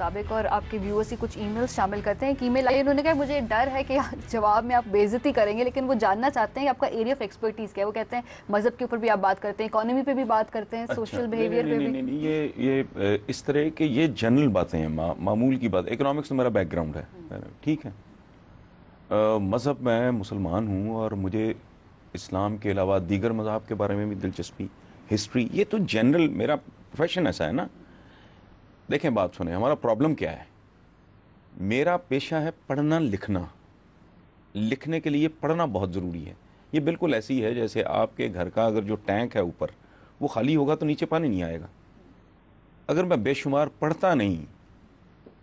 مطابق اور آپ کے ویورز کی کچھ ای میلز شامل کرتے ہیں. ایک ای میل آئی, انہوں نے کہا مجھے ڈر ہے کہ جواب میں آپ بے عزتی کریں گے, لیکن وہ جاننا چاہتے ہیں کہ آپ کا ایریا آف ایکسپرٹیز کیا ہے. وہ کہتے ہیں مذہب کے اوپر بھی آپ بات کرتے ہیں, اکانومی پہ بھی بات کرتے ہیں, سوشل بیہیویئر پہ بھی. نہیں, یہ اس طرح کہ یہ جنرل باتیں ہیں, معمول کی بات. اکنامکس میں میرا بیک گراؤنڈ ہے, ٹھیک ہے. مذہب میں مسلمان ہوں اور مجھے اسلام کے علاوہ دیگر مذاہب کے بارے میں بھی دلچسپی, ہسٹری, یہ تو جنرل میرا پروفیشن ایسا ہے نا. دیکھیں بات سنیں, ہمارا پرابلم کیا ہے. میرا پیشہ ہے پڑھنا لکھنا. لکھنے کے لیے پڑھنا بہت ضروری ہے. یہ بالکل ایسی ہے جیسے آپ کے گھر کا اگر جو ٹینک ہے اوپر وہ خالی ہوگا تو نیچے پانی نہیں آئے گا. اگر میں بے شمار پڑھتا نہیں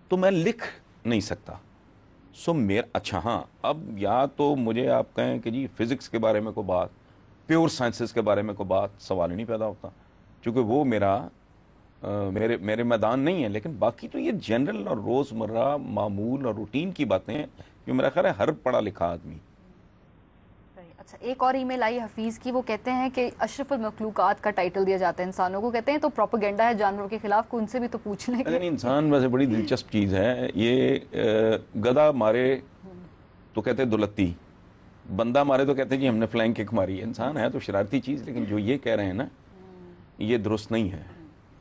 تو میں لکھ نہیں سکتا. اچھا ہاں, اب یا تو مجھے آپ کہیں کہ جی فزکس کے بارے میں کوئی بات, پیور سائنسز کے بارے میں کوئی بات, سوال ہی نہیں پیدا ہوتا, چونکہ وہ میرے میدان نہیں ہے. لیکن باقی تو یہ جنرل اور روزمرہ معمول اور روٹین کی باتیں ہیں جو میرا خیال ہے ہر پڑھا لکھا آدمی. اچھا, ایک اور ای میل آئی حفیظ کی, وہ کہتے ہیں کہ اشرف المخلوقات کا ٹائٹل دیا جاتا ہے انسانوں کو, کہتے ہیں تو پروپیگنڈا ہے جانوروں کے خلاف, کو ان سے بھی تو پوچھ لیں. لیکن انسان ویسے بڑی دلچسپ چیز ہے. یہ گدھا مارے تو کہتے ہیں دولتی, بندہ مارے تو کہتے ہیں جی ہم نے فلائنگ کک ماری. انسان ہے تو شرارتی چیز, لیکن جو یہ کہہ رہے ہیں نا یہ درست نہیں ہے.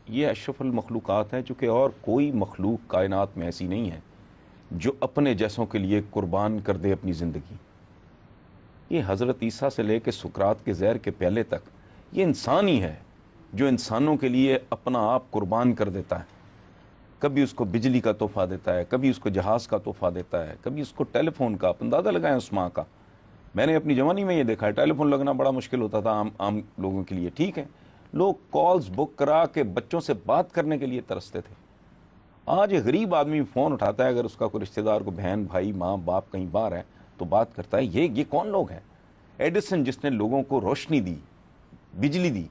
یہ اشرف المخلوقات ہے, چونکہ اور کوئی مخلوق کائنات میں ایسی نہیں ہے جو اپنے جیسوں کے لیے قربان کر دے اپنی زندگی. یہ حضرت عیسیٰ سے لے کے سقراط کے زہر کے پیالے تک یہ انسان ہی ہے جو انسانوں کے لیے اپنا آپ قربان کر دیتا ہے. کبھی اس کو بجلی کا تحفہ دیتا ہے, کبھی اس کو جہاز کا تحفہ دیتا ہے, کبھی اس کو ٹیلی فون کا. آپ اندازہ لگائیں اس ماں کا. میں نے اپنی جوانی میں یہ دیکھا ہے, ٹیلی فون لگنا بڑا مشکل ہوتا تھا عام لوگوں کے لیے, ٹھیک ہے. لوگ کالز بک کرا کے بچوں سے بات کرنے کے لیے ترستے تھے. آج ایک غریب آدمی فون اٹھاتا ہے, اگر اس کا کوئی رشتہ دار, کو بہن بھائی ماں باپ کہیں باہر ہے تو بات کرتا ہے. یہ کون لوگ ہیں؟ ایڈیسن جس نے لوگوں کو روشنی دی, بجلی دی,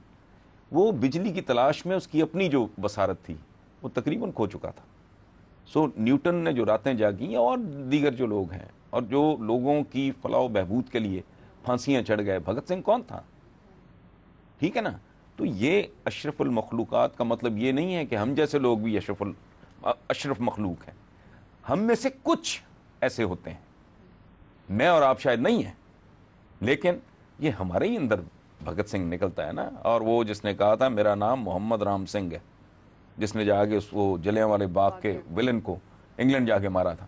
وہ بجلی کی تلاش میں اس کی اپنی جو بصارت تھی وہ تقریباً کھو چکا تھا. نیوٹن نے جو راتیں جاگی, اور دیگر جو لوگ ہیں, اور جو لوگوں کی فلاح و بہبود کے لیے پھانسیاں چڑھ گئے, بھگت سنگھ کون تھا؟ ٹھیک ہے نا. تو یہ اشرف المخلوقات کا مطلب یہ نہیں ہے کہ ہم جیسے لوگ بھی اشرف مخلوق ہیں. ہم میں سے کچھ ایسے ہوتے ہیں, میں اور آپ شاید نہیں ہیں, لیکن یہ ہمارے ہی اندر بھگت سنگھ نکلتا ہے نا. اور وہ جس نے کہا تھا میرا نام محمد رام سنگھ ہے, جس نے جا کے وہ جلیانوالے باغ کے ولن کو انگلینڈ جا کے مارا تھا.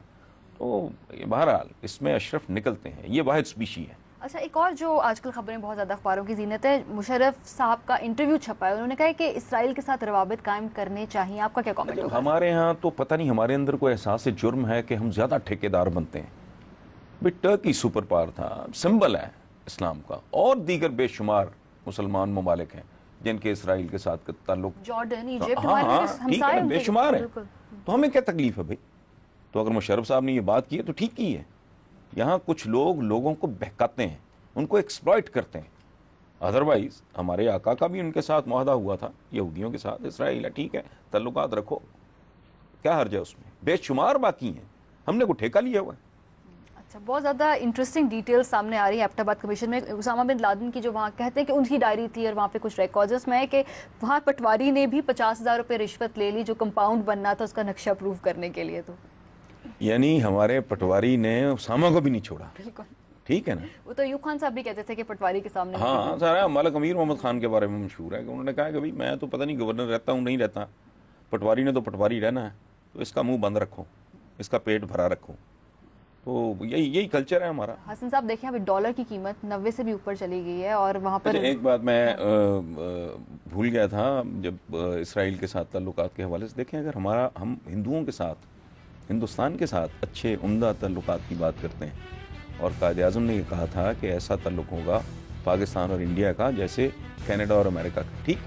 تو بہرحال اس میں اشرف نکلتے ہیں, یہ واحد سپیشی ہے. اچھا, ایک اور جو آج کل خبریں بہت زیادہ اخباروں کی زینت ہے, مشرف صاحب کا انٹرویو چھپا ہے, انہوں نے کہا کہ اسرائیل کے ساتھ روابط قائم کرنے چاہیے. آپ کا کیا کامنٹ ہوگا؟ ہمارے ہاں تو پتہ نہیں, ہمارے اندر کوئی احساس جرم ہے کہ ہم زیادہ ٹھیکیدار بنتے ہیں. ٹرکی سپر پاور تھا, سمبل ہے اسلام کا, اور دیگر بے شمار مسلمان ممالک ہیں جن کے اسرائیل کے ساتھ تعلق, جارڈن, ایجپٹ, ٹھیک ہے, بے شمار ہیں. تو ہمیں کیا تکلیف ہے بھائی؟ تو اگر مشرف صاحب نے یہ بات کی ہے تو ٹھیک کی ہے. یہاں کچھ لوگوں کو بہکاتے ہیں, ان کو ایکسپلائٹ کرتے ہیں. ادروائز ہمارے آقا کا بھی ان کے ساتھ معاہدہ ہوا تھا, یہودیوں کے ساتھ. اسرائیل ہے, ٹھیک ہے, تعلقات رکھو, کیا حرج ہے اس میں؟ بے شمار باقی ہیں, ہم نے کوئی ٹھیکہ لیا ہوا ہے. اچھا, بہت زیادہ انٹرسٹنگ ڈیٹیل سامنے آ رہی ہے ایبٹ آباد کمیشن میں. اسامہ بن لادن کی جو وہاں کہتے ہیں کہ ان کی ڈائری تھی اور وہاں پہ کچھ ریکارڈز میں ہے کہ وہاں پٹواری نے بھی 50,000 روپے رشوت لے لی جو کمپاؤنڈ بننا تھا اس کا نقشہ پروف کرنے کے لیے. تو یعنی ہمارے پٹواری نے اسامہ کو بھی نہیں چھوڑا. بالکل ٹھیک ہے نا. وہ تو ایوب خان صاحب بھی کہتے تھے کہ پٹواری کے سامنے. ہاں سارا ملک امیر محمد خان کے بارے میں مشہور ہے کہ انہوں نے کہا کہ میں تو پتہ نہیں گورنر رہتا ہوں نہیں رہتا, پٹواری نے تو پٹواری رہنا ہے, تو اس کا منہ بند رکھو, اس کا پیٹ بھرا رکھو. تو یہی کلچر ہے ہمارا. حسن صاحب دیکھیں ابھی ڈالر کی قیمت 90 سے بھی اوپر چلی گئی ہے, اور وہاں پر ایک بات میں بھول گیا تھا جب اسرائیل کے ساتھ تعلقات کے حوالے سے. دیکھیں اگر ہم ہندوؤں کے ساتھ, ہندوستان کے ساتھ اچھے عمدہ تعلقات کی بات کرتے ہیں, اور قائد اعظم نے یہ کہا تھا کہ ایسا تعلق ہوگا پاکستان اور انڈیا کا جیسے کینیڈا اور امریکہ کا, ٹھیک.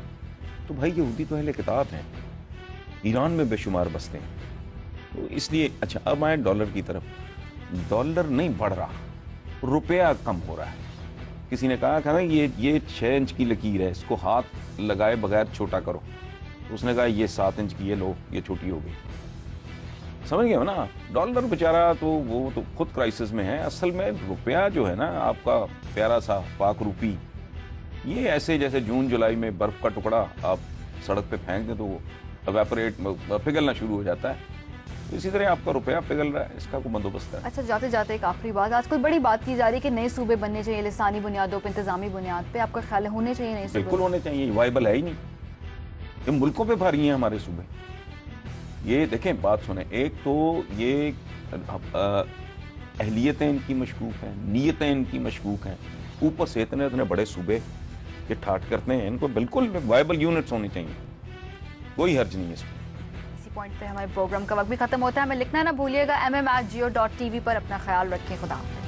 تو بھائی یہودی تو اہل کتاب ہیں, ایران میں بے شمار بستے ہیں. تو اس لیے اچھا اب آئیں ڈالر کی طرف. ڈالر نہیں بڑھ رہا, روپیہ کم ہو رہا ہے. کسی نے کہا کہ یہ 6 انچ کی لکیر ہے, اس کو ہاتھ لگائے بغیر چھوٹا کرو. اس نے کہا یہ 7 انچ کی ہے, لو یہ چھوٹی ہو گئی. سمجھ گئے ہو نا. ڈالر بیچارہ تو وہ تو خود کرائسس میں ہے. اصل میں روپیہ جو ہے نا آپ کا پیارا سا پاک روپی, یہ ایسے جیسے جون جولائی میں برف کا ٹکڑا آپ سڑک پہ پھینک دیں تو وہ ایویپوریٹ پگھلنا شروع ہو جاتا ہے. اسی طرح آپ کا روپیہ پگھل رہا ہے، اس کا کوئی بندوبست ہے۔ اچھا، جاتے جاتے ایک آخری بات، آج کل بڑی بات کی جا رہی ہے کہ نئے صوبے بننے چاہیے لسانی بنیادوں پہ، انتظامی بنیاد پہ، آپ کا خیال ہے ہونے چاہیے نئے صوبے؟ بالکل ہونے چاہیے، یہ وائبل ہے ہی نہیں، یہ ملکوں پہ بھاری ہیں ہمارے صوبے۔ یہ دیکھیں بات سنیں، ایک تو یہ اہلیتیں ان کی مشکوک ہیں، نیتیں ان کی مشکوک ہیں، اوپر سے اتنے بڑے صوبے یہ ٹھاٹ کرتے ہیں، ان کو بالکل وائبل یونٹس ہونے چاہیے، کوئی حرج نہیں ہے اس میں۔ اسی پوائنٹ پہ ہمارے پروگرام کا وقت بھی ختم ہوتا ہے، ہمیں لکھنا نہ بھولیے گا mm@geo.tv پر۔ اپنا خیال رکھیں، خدا حافظ۔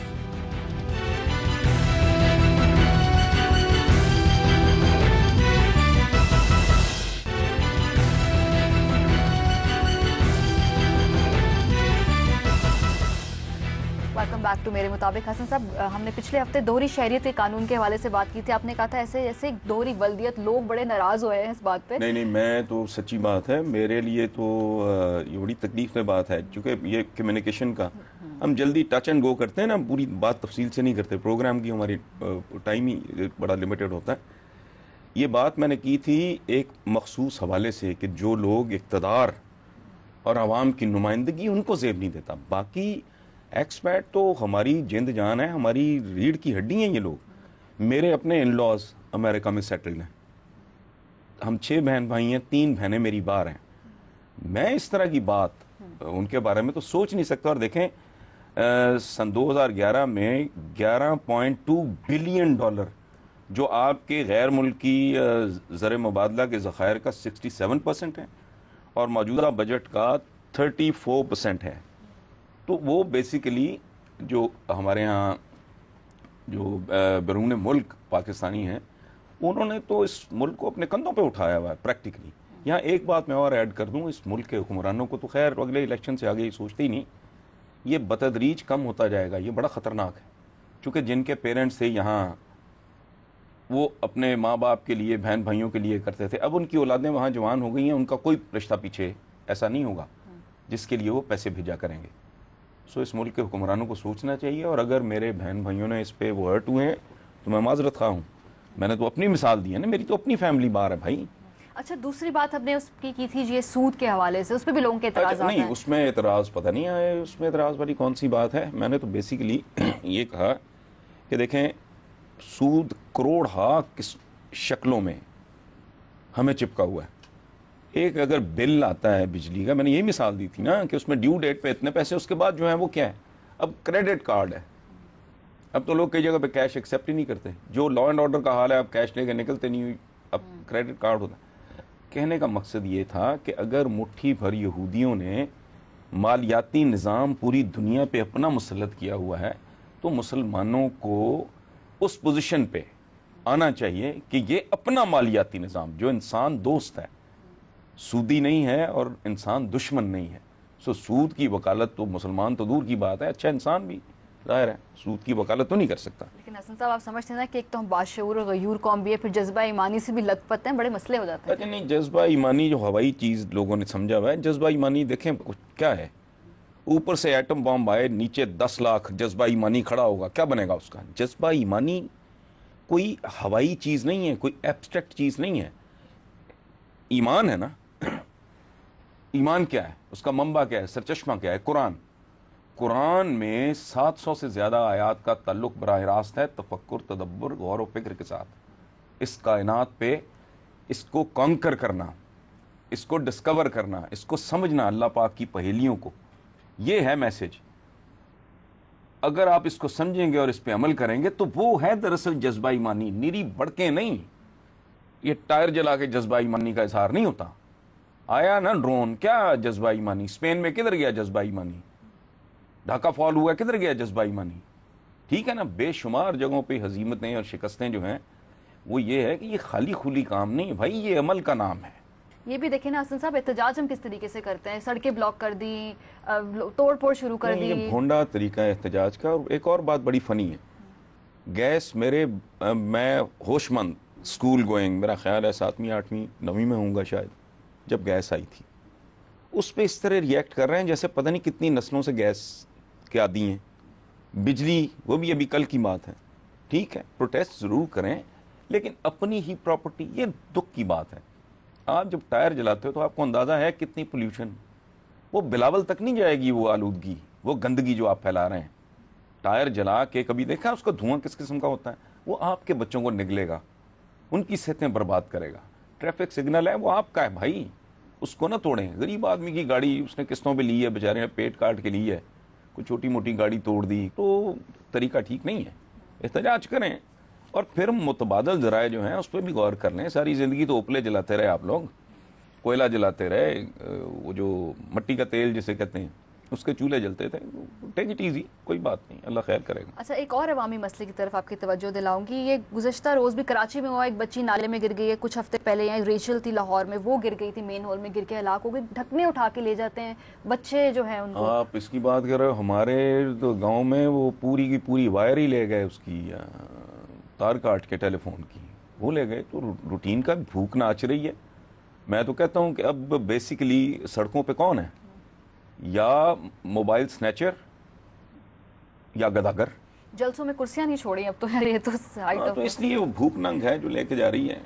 ویلکم بیک ٹو میرے مطابق۔ حسن صاحب، ہم نے پچھلے ہفتے دوہری شہریت کے قانون کے حوالے سے بات کی تھی، آپ نے کہا تھا ایسے ایسے دوہری ولدیت، لوگ بڑے ناراض ہوئے ہیں اس بات پہ۔ نہیں، میں تو سچی بات ہے، میرے لیے تو یہ بڑی تکلیف میں بات ہے، چونکہ یہ کمیونیکیشن کا ہم جلدی ٹچ اینڈ گو کرتے ہیں نا، پوری بات تفصیل سے نہیں کرتے، پروگرام کی ہماری ٹائم ہی بڑا لمیٹڈ ہوتا ہے۔ یہ بات میں نے کی تھی ایک مخصوص حوالے سے کہ جو لوگ اقتدار اور عوام کی نمائندگی ان کو زیب نہیں دیتا، باقی ایکسپیٹ تو ہماری جند جان ہے، ہماری ریڑھ کی ہڈی ہیں یہ لوگ۔ میرے اپنے ان لاز امریکہ میں سیٹلڈ ہیں، ہم 6 بہن بھائی ہیں، 3 بہنیں میری باہر ہیں۔ میں اس طرح کی بات ان کے بارے میں تو سوچ نہیں سکتا۔ اور دیکھیں سن 2011 میں $11.2 بلین جو آپ کے غیر ملکی زر مبادلہ کے ذخائر کا 67% ہے اور موجودہ بجٹ کا 34% ہے، تو وہ بیسیکلی جو ہمارے ہاں جو بیرون ملک پاکستانی ہیں، انہوں نے تو اس ملک کو اپنے کندھوں پہ اٹھایا ہوا ہے پریکٹیکلی۔ یہاں ایک بات میں اور ایڈ کر دوں، اس ملک کے حکمرانوں کو تو خیر اگلے الیکشن سے آگے یہ سوچتے ہی نہیں، یہ بتدریج کم ہوتا جائے گا، یہ بڑا خطرناک ہے، چونکہ جن کے پیرنٹس تھے یہاں وہ اپنے ماں باپ کے لیے، بہن بھائیوں کے لیے کرتے تھے، اب ان کی اولادیں وہاں جوان ہو گئی ہیں، ان کا کوئی رشتہ پیچھے ایسا نہیں ہوگا جس کے لیے وہ پیسے بھیجا کریں گے۔ سو اس ملک کے حکمرانوں کو سوچنا چاہیے، اور اگر میرے بہن بھائیوں نے اس پہ وہ ہرٹ ہوئے ہیں تو میں معذرت خواہ ہوں، میں نے تو اپنی مثال دی ہے نا، میری تو اپنی فیملی باہر ہے بھائی۔ اچھا، دوسری بات ہم نے اس کی تھی یہ سود کے حوالے سے، اس پہ بھی لوگوں کے اعتراضات ہیں۔ نہیں، اس میں اعتراض پتہ نہیں آئے، اس میں اعتراض والی کون سی بات ہے؟ میں نے تو بیسیکلی یہ کہا کہ دیکھیں سود کروڑ ہا کس شکلوں میں ہمیں چپکا ہوا ہے۔ ایک اگر بل آتا ہے بجلی کا، میں نے یہی مثال دی تھی نا کہ اس میں ڈیو ڈیٹ پہ اتنے پیسے، اس کے بعد جو ہے وہ کیا ہے، اب کریڈٹ کارڈ ہے۔ اب تو لوگ کئی جگہ پہ کیش ایکسیپٹ ہی نہیں کرتے، جو لا اینڈ آرڈر کا حال ہے، اب کیش لے کے نکلتے نہیں ہوئی، اب کریڈٹ کارڈ ہوتا ہے۔ کہنے کا مقصد یہ تھا کہ اگر مٹھی بھر یہودیوں نے مالیاتی نظام پوری دنیا پہ اپنا مسلط کیا ہوا ہے، تو مسلمانوں کو اس پوزیشن پہ آنا چاہیے کہ یہ اپنا مالیاتی نظام جو انسان دوست ہے، سودی نہیں ہے اور انسان دشمن نہیں ہے۔ سو سود کی وکالت تو مسلمان تو دور کی بات ہے، اچھا انسان بھی ظاہر ہے سود کی وکالت تو نہیں کر سکتا۔ لیکن حسن صاحب، آپ سمجھتے ہیں نا کہ ایک تو ہم باشعور اور غیور قوم بھی ہے، پھر جذبہ ایمانی سے بھی لگ پڑتے ہیں، بڑے مسئلے ہو جاتے ہیں۔ اچھا نہیں، جذبہ ایمانی جو ہوائی چیز لوگوں نے سمجھا ہوا ہے، جذبہ ایمانی دیکھیں کیا ہے، اوپر سے ایٹم بم آئے، نیچے 10 لاکھ جذبہ ایمانی کھڑا ہوگا، کیا بنے گا اس کا؟ جذبہ ایمانی کوئی ہوائی چیز نہیں ہے، کوئی ایبسٹریکٹ چیز نہیں ہے، ایمان ہے نا۔ ایمان کیا ہے، اس کا منبع کیا ہے، سرچشمہ کیا ہے؟ قرآن میں 700 سے زیادہ آیات کا تعلق براہ راست ہے تفکر، تدبر، غور و فکر کے ساتھ، اس کائنات پہ اس کو کانکر کرنا، اس کو ڈسکور کرنا، اس کو سمجھنا، اللہ پاک کی پہیلیوں کو، یہ ہے میسج۔ اگر آپ اس کو سمجھیں گے اور اس پہ عمل کریں گے تو وہ ہے دراصل جذبہ ایمانی، نیری بڑکیں نہیں۔ یہ ٹائر جلا کے جذبہ ایمانی کا اظہار نہیں ہوتا۔ آیا نا ڈرون، کیا جذبہ ایمانی؟ اسپین میں کدھر گیا جذبہ ایمانی؟ ڈھاکہ فال ہوا، کدھر گیا جذبہ ایمانی؟ ٹھیک ہے نا، بے شمار جگہوں پہ ہزیمتیں اور شکستیں جو ہیں وہ یہ ہے کہ یہ خالی خولی کام نہیں ہے بھائی، یہ عمل کا نام ہے۔ یہ بھی دیکھیں نا حسن صاحب، احتجاج ہم کس طریقے سے کرتے ہیں، سڑکیں بلاک کر دی، توڑ پھوڑ شروع کر دی۔ یہ بھونڈا طریقہ ہے احتجاج کا۔ اور ایک اور بات بڑی فنی ہے، گیس میں ہوش مند اسکول گوئنگ، میرا خیال ہے 7ویں 8ویں 9ویں میں ہوں گا شاید، جب گیس آئی تھی، اس پہ اس طرح ریئیکٹ کر رہے ہیں جیسے پتہ نہیں کتنی نسلوں سے گیس کے عادی ہیں۔ بجلی، وہ بھی ابھی کل کی بات ہے، ٹھیک ہے، پروٹیسٹ ضرور کریں لیکن اپنی ہی پراپرٹی، یہ دکھ کی بات ہے۔ آپ جب ٹائر جلاتے ہو تو آپ کو اندازہ ہے کتنی پولیوشن وہ بلاول تک نہیں جائے گی وہ آلودگی، وہ گندگی جو آپ پھیلا رہے ہیں. ٹائر جلا کے کبھی دیکھا اس کا دھواں کس قسم کا ہوتا ہے؟ وہ آپ کے بچوں کو نگلے گا، ان کی صحتیں برباد کرے گا. ٹریفک سگنل ہے وہ آپ کا ہے بھائی، اس کو نہ توڑیں. غریب آدمی کی گاڑی اس نے قسطوں پہ لی ہے، بیچارے نے پیٹ کاٹ کے لی ہے، کوئی چھوٹی موٹی گاڑی توڑ دی، تو طریقہ ٹھیک نہیں ہے. احتجاج کریں اور پھر متبادل ذرائع جو ہیں اس پہ بھی غور کر لیں. ساری زندگی تو اوپلے جلاتے رہے آپ لوگ، کوئلہ جلاتے رہے، وہ جو مٹی کا تیل جسے کہتے ہیں اس کے چولہے جلتے تھے. ٹیک اٹ ایزی، کوئی بات نہیں، اللہ خیر کرے گا. اچھا، ایک اور عوامی مسئلے کی طرف آپ کی توجہ دلاؤں گی. یہ گزشتہ روز بھی کراچی میں ہوا، ایک بچی نالے میں گر گئی ہے. کچھ ہفتے پہلے یہاں ریچل تھی لاہور میں، وہ گر گئی تھی مین ہال میں، گر کے ہلاک ہو گئی. ڈھکنے اٹھا کے لے جاتے ہیں بچے جو ہیں ان کو. آپ اس کی بات کر رہے ہو، ہمارے تو گاؤں میں وہ پوری کی پوری وائر ہی لے گئے، اس کی تار کاٹ کے ٹیلی فون کی وہ لے گئے. تو روٹین کا بھوک ناچ رہی ہے. میں تو کہتا ہوں کہ اب بیسیکلی سڑکوں پہ کون ہے؟ یا موبائل سنیچر یا گداگر. جلسوں میں کرسیاں نہیں چھوڑی اب تو. یہ تو اس لیے وہ بھوک ننگ ہے جو لے کے جا رہی ہے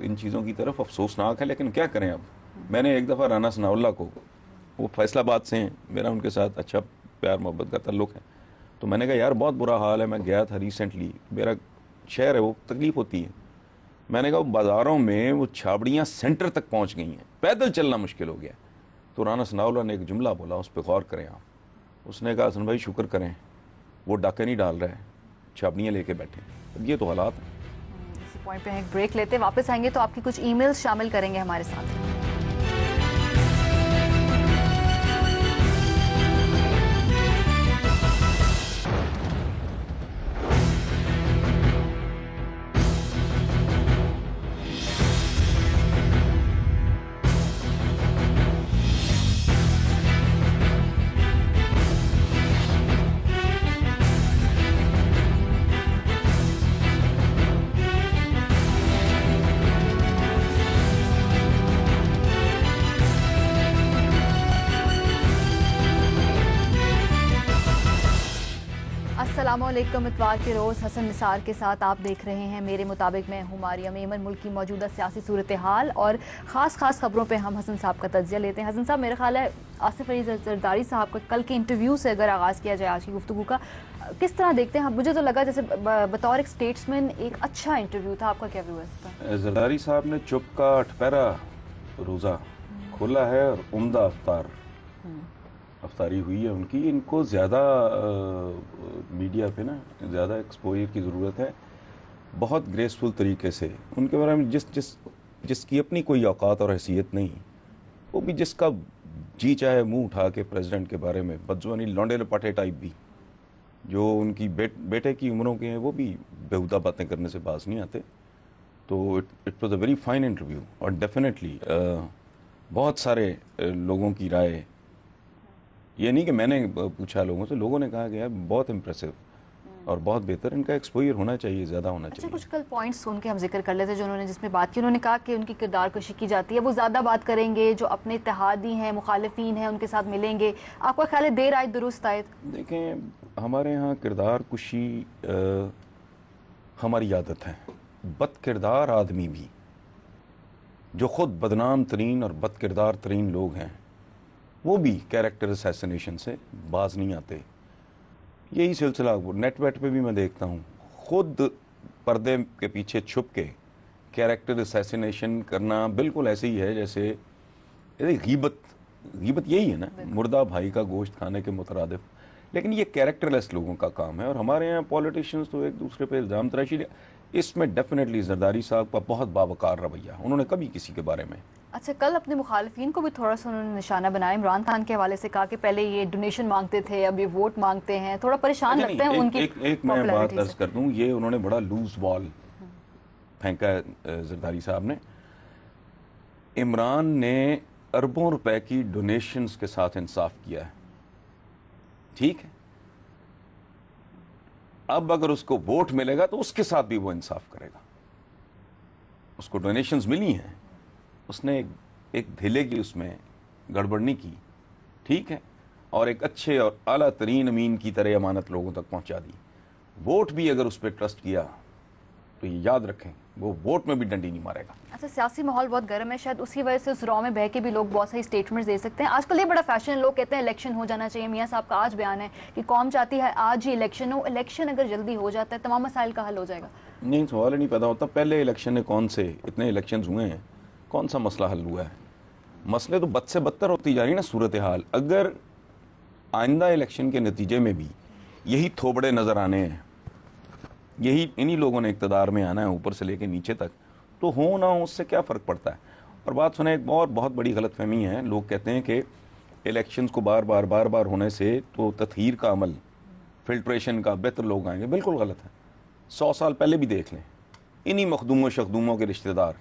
ان چیزوں کی طرف. افسوسناک ہے، لیکن کیا کریں. اب میں نے ایک دفعہ رانا ثناء اللہ کو، وہ فیصل آباد سے ہیں، میرا ان کے ساتھ اچھا پیار محبت کا تعلق ہے، تو میں نے کہا یار بہت برا حال ہے. میں گیا تھا ریسنٹلی، میرا شہر ہے وہ، تکلیف ہوتی ہے. میں نے کہا بازاروں میں وہ چھابڑیاں سینٹر تک پہنچ گئی ہیں، پیدل چلنا مشکل ہو گیا. تو رانا ثناء اللہ نے ایک جملہ بولا، اس پہ غور کریں آپ. اس نے کہا حسن بھائی شکر کریں وہ ڈاکے نہیں ڈال رہے، چھابڑیاں لے کے بیٹھے. یہ تو حالات ہیں. اسی پوائنٹ پہ ایک بریک لیتے، واپس آئیں گے تو آپ کی کچھ ای میلز شامل کریں گے ہمارے ساتھ. السلام علیکم. اتوار کے روز حسن نثار کے ساتھ آپ دیکھ رہے ہیں میرے مطابق. میں ہوں ماریہ میمن. ملک کی موجودہ سیاسی صورتحال اور خاص خبروں پہ ہم حسن صاحب کا تجزیہ لیتے ہیں. حسن صاحب، میرا خیال ہے آصف علی زرداری صاحب کا کل کے انٹرویو سے اگر آغاز کیا جائے آج کی گفتگو کا، کس طرح دیکھتے ہیں؟ مجھے تو لگا جیسے بطور ایک اسٹیٹسمین ایک اچھا انٹرویو تھا. آپ کا کیا ویو ہے اس کا؟ زرداری صاحب نے چپ کا 8 پیرا روزہ کھولا ہے اور عمدہ افطاری ہوئی ہے ان کی. ان کو زیادہ میڈیا پہ نا زیادہ ایکسپوجر کی ضرورت ہے، بہت گریسفل طریقے سے. ان کے بارے میں جس کی اپنی کوئی اوقات اور حیثیت نہیں، وہ بھی جس کا جی چاہے منہ اٹھا کے پریزیڈنٹ کے بارے میں بدزبانی، لونڈے لپاٹے ٹائپ بھی جو ان کی بیٹے کی عمروں کے ہیں، وہ بھی بیہودہ باتیں کرنے سے باز نہیں آتے. تو it was a very fine interview. اور ڈیفینیٹلی بہت سارے لوگوں کی رائے، یہ نہیں کہ میں نے پوچھا لوگوں سے، لوگوں نے کہا کہ یار بہت امپریسو اور بہت بہتر. ان کا ایکسپوجر ہونا چاہیے، زیادہ ہونا چاہیے. اچھا، کچھ کل پوائنٹس سن کے ہم ذکر کر لیتے جو انہوں نے جس میں بات کی. انہوں نے کہا کہ ان کی کردار کشی کی جاتی ہے، وہ زیادہ بات کریں گے، جو اپنے اتحادی ہیں، مخالفین ہیں، ان کے ساتھ ملیں گے. آپ کا خیال ہے دیر آئے درست آئے؟ دیکھیں، ہمارے ہاں کردار کشی ہماری عادت ہے. بد کردار آدمی بھی جو خود بدنام ترین اور بد کردار ترین لوگ ہیں، وہ بھی کیریکٹر اسیسنیشن سے باز نہیں آتے. یہی سلسلہ نیٹ ویٹ پہ بھی میں دیکھتا ہوں، خود پردے کے پیچھے چھپ کے کیریکٹر اسیسنیشن کرنا بالکل ایسے ہی ہے جیسے غیبت یہی ہے نا، مردہ بھائی کا گوشت کھانے کے مترادف. لیکن یہ کیریکٹر لیس لوگوں کا کام ہے. اور ہمارے یہاں پولیٹیشینز تو ایک دوسرے پہ الزام تراشی. اس میں ڈیفینیٹلی زرداری صاحب کا بہت باوقار رویہ، انہوں نے کبھی کسی کے بارے میں. اچھا، کل اپنے مخالفین کو بھی تھوڑا سا انہوں نے نشانہ بنایا. عمران خان کے حوالے سے کہا کہ پہلے یہ ڈونیشن مانگتے تھے، اب یہ ووٹ مانگتے ہیں. تھوڑا پریشان لگتے ہیں ان کی ایک میں بات عرض کر دوں، یہ انہوں نے بڑا لوز بال پھینکا ہے زرداری صاحب نے. عمران نے اربوں روپے کی ڈونیشنز کے ساتھ انصاف کیا ہے، ٹھیک ہے. اب اگر اس کو ووٹ ملے گا تو اس کے ساتھ بھی وہ انصاف کرے گا. اس کو ڈونیشنز ملی ہیں، اس نے ایک دھیلے کی اس میں گڑبڑ نہیں کی، ٹھیک ہے، اور ایک اچھے اور اعلیٰ ترین امین کی طرح امانت لوگوں تک پہنچا دی. ووٹ بھی اگر اس پہ ٹرسٹ کیا تو یہ یاد رکھیں وہ ووٹ میں بھی ڈنڈی نہیں مارے گا. اچھا سیاسی ماحول بہت گرم ہے, شاید اسی وجہ سے اس رو میں بہ کے بھی لوگ بہت ساری اسٹیٹمنٹس دے سکتے ہیں. آج کل یہ بڑا فیشن ہے, لوگ کہتے ہیں الیکشن ہو جانا چاہیے. میاں صاحب کا آج بیان ہے کہ قوم چاہتی ہے آج ہی الیکشن ہو. الیکشن اگر جلدی ہو جاتا ہے تمام مسائل کا حل ہو جائے گا؟ نہیں, سوال ہی نہیں پیدا ہوتا. پہلے الیکشن نے کون سے اتنے الیکشنز ہوئے ہیں, کون سا مسئلہ حل ہوا ہے؟ مسئلے تو بد سے بدتر ہوتی جا رہی ہے نا صورتحال. اگر آئندہ الیکشن کے نتیجے میں بھی یہی تھوبڑے نظر آنے ہیں, یہی انہی لوگوں نے اقتدار میں آنا ہے اوپر سے لے کے نیچے تک, تو ہو نہ ہو اس سے کیا فرق پڑتا ہے؟ اور بات سنیں, ایک اور بہت بڑی غلط فہمی ہے. لوگ کہتے ہیں کہ الیکشنز کو بار بار ہونے سے تو تطہیر کا عمل, فلٹریشن کا بہتر لوگ آئیں گے. بالکل غلط ہے. 100 سال پہلے بھی دیکھ لیں, انہی مخدوم و شخدوموں کے رشتہ دار,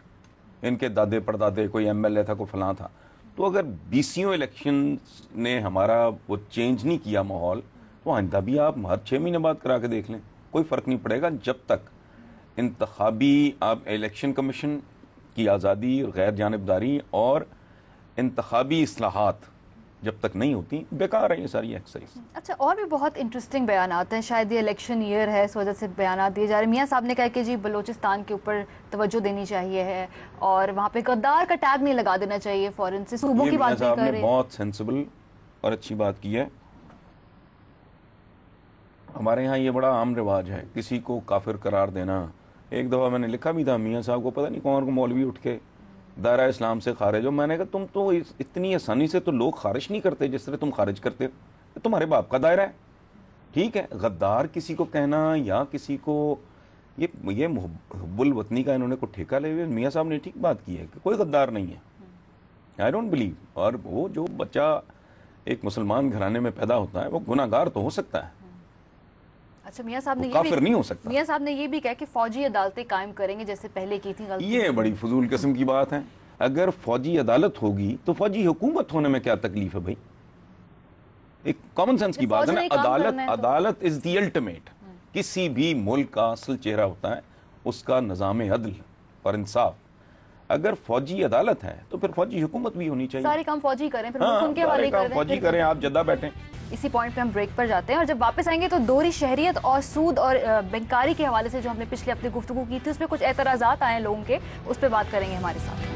ان کے دادے پردادے, کوئی ایم ایل اے تھا, کوئی فلاں تھا. تو اگر 20 الیکشن نے ہمارا وہ چینج نہیں کیا ماحول, تو آئندہ بھی آپ ہر 6 مہینے بعد کرا کے دیکھ لیں, کوئی فرق نہیں پڑے گا. جب تک انتخابی الیکشن کمیشن کی آزادی, غیر جانبداری اور انتخابی اصلاحات جب تک نہیں ہوتی, بیکار ہے یہ ساری ایکسرسائز. اچھا, اور بھی بہت انٹرسٹنگ بیانات ہیں. شاید یہ الیکشن ایئر ہے اس وجہ سے بیانات دیے جا رہے ہیں. میاں صاحب نے کہا کہ جی بلوچستان کے اوپر توجہ دینی چاہیے ہے, اور وہاں پہ غدار کا ٹیگ نہیں لگا دینا چاہیے فوراً سے. صوبوں کی بات نہیں کر رہے. بہت سینسیبل اور اچھی بات کی ہے. ہمارے ہاں یہ بڑا عام رواج ہے کسی کو کافر قرار دینا. ایک دفعہ میں نے لکھا بھی تھا, میاں صاحب کو پتہ نہیں کون کو مولوی اٹھ کے دائرہ اسلام سے خارج ہو. میں نے کہا تم تو اتنی آسانی سے تو لوگ خارج نہیں کرتے جس طرح تم خارج کرتے ہو. تمہارے باپ کا دائرہ ہے, ٹھیک ہے. غدار کسی کو کہنا یا کسی کو یہ حب الوطنی کا انہوں نے کوئی ٹھیکہ لے ہوئے. میاں صاحب نے ٹھیک بات کی ہے کہ کوئی غدار نہیں ہے. I don't believe. اور وہ جو بچہ ایک مسلمان گھرانے میں پیدا ہوتا ہے وہ گناہ گار تو ہو سکتا ہے, اچھا میاں صاحب نے کافر نہیں ہو سکتا. میاں صاحب نے یہ بھی کہا کہ فوجی عدالتیں قائم کریں گے جیسے پہلے کی تھی. غلطی یہ بڑی فضول قسم کی بات ہے. اگر فوجی عدالت ہوگی تو فوجی حکومت ہونے میں کیا تکلیف ہے بھائی؟ ایک کامن سینس کی بات ہے نا. عدالت از دی الٹیمیٹ. کسی بھی ملک کا اصل چہرہ ہوتا ہے اس کا نظام عدل اور انصاف. اگر فوجی عدالت ہے تو پھر فوجی حکومت بھی ہونی چاہیے. سارے کام فوجی کریں, پھر ان کے حوالے کریں, فوجی کریں, آپ جدہ بیٹھیں. اسی پوائنٹ پہ ہم بریک پر جاتے ہیں, اور جب واپس آئیں گے تو دوہری شہریت اور سود اور بینکاری کے حوالے سے جو ہم نے پچھلے ہفتے گفتگو کی تھی اس پہ کچھ اعتراضات آئے ہیں لوگوں کے, اس پہ بات کریں گے ہمارے ساتھ.